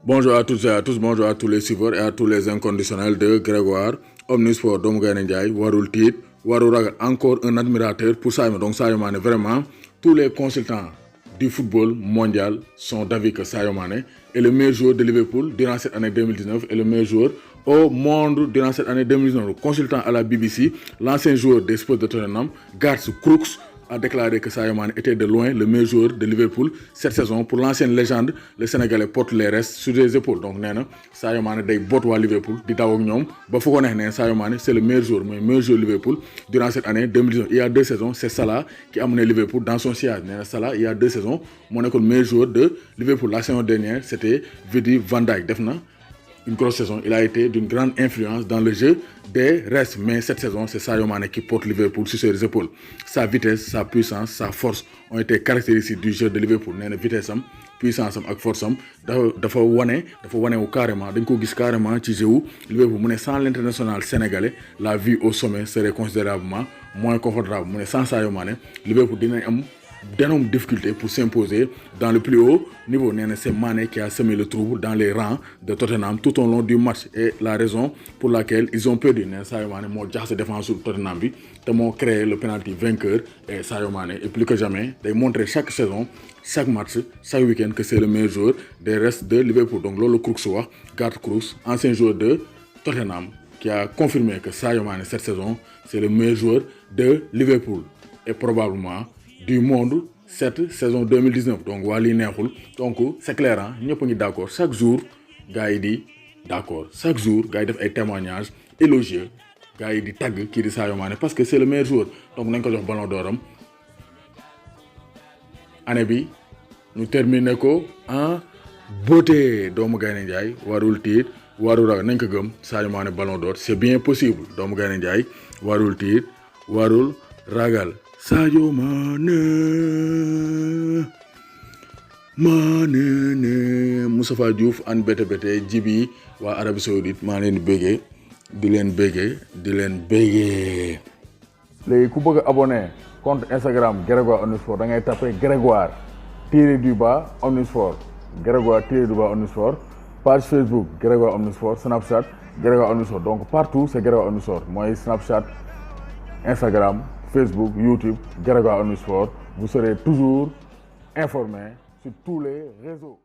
Bonjour à toutes et à tous, bonjour à tous les suiveurs et à tous les inconditionnels de Grégoire. Omnisport, Doomu Gaynde Ndiaye, warul tiit, warul ragal, encore un admirateur pour Sadio Mané. Donc Sadio Mané, vraiment, tous les consultants du football mondial sont d'avis que Sadio Mané est le meilleur joueur de Liverpool durant cette année 2019 et le meilleur joueur au monde durant cette année 2019. Consultant à la BBC, l'ancien joueur des Spurs de Tottenham, Garth Crooks, a déclaré que Sadio Mané était de loin le meilleur joueur de Liverpool cette saison. Pour l'ancienne légende, le Sénégalais porte les restes sur les épaules. Donc nee na Sadio Mané day boot waa Liverpool di daw ak ñoom ba fu ko neex ne Sadio Mané c'est le meilleur joueur de Liverpool durant cette année 2019. Il y a 2 saisons, c'est Salah qui a amené Liverpool dans son sillage. Nee na Salah il y a 2 saisons moo nekkoon meilleur joueur de Liverpool. La saison dernière c'était Virgil van Dijk. Def na une grosse saison, il a été d'une grande influence dans le jeu des restes. Mais cette saison, c'est Sadio Mané qui porte Liverpool sur ses épaules. Sa vitesse, sa puissance, sa force ont été caractéristiques du jeu de Liverpool. Nee na vitesse am, puissance am ak force am dafa wane wu carrément, dañ ko gis carrément ci jeu wu Liverpool. Mu ne sans l'international sénégalais, la vie au sommet serait considérablement moins confortable. Mu ne sans Sadio Mané, Liverpool dinañ am d'énormes difficultés pour s'imposer dans le plus haut niveau. Nee na c'est Mané qui a semé le trouble dans les rangs de Tottenham tout au long du match et la raison pour laquelle ils ont perdu. Nee na Sadio Mané moo jaxase défense su Tottenham bi te moo créé le penalty vainqueur. Et Sadio Mané et plus que jamais day montrer chaque saison, chaque match, chaque week-end que c'est le meilleur joueur des restes de Liverpool. Donc loolu Crooks wax, Garth Crooks, ancien joueur de Tottenham, qui a confirmé que Sadio Mané cette saison c'est le meilleur joueur de Liverpool et probablement du monde cette saison 2019. Donc waa lii neexul. Donc c'est clair ah ñëpp a ngi d'accord. Chaque jour gars yi di d'accord, chaque jour gars yi def ay témoignages élogieux, gars yi di tagg kii di Sadio Mané parce que c'est le meilleur joueur. Donc nañ ko jox ballon d'or am année bi ñu terminer ko en beauté. Doomu Gaynde Ndiaye warul tiit warul ragal, nañ ko gëm. Sadio Mané ballon d'or c'est bien possible. Doomu Gaynde Ndiaye warul tiit warul ragal. Sadio Mané Moustapha Diouf an bété jibi waa Arabie Saoudite maa leen di béggee léegi ku bëgg a abonné compte Instagram Grégoire Omnisport da ngay tapé Grégoire _Omnisport Omnisport, page Facebook Grégoire Omnisport, Snapchat Grégoire Omnisport. Donc partout c'est Grégoire Omnisport, mooy Snapchat, Instagram, Facebook, YouTube, Grégoire Omnisport. Vous serez toujours informé sur tous les réseaux.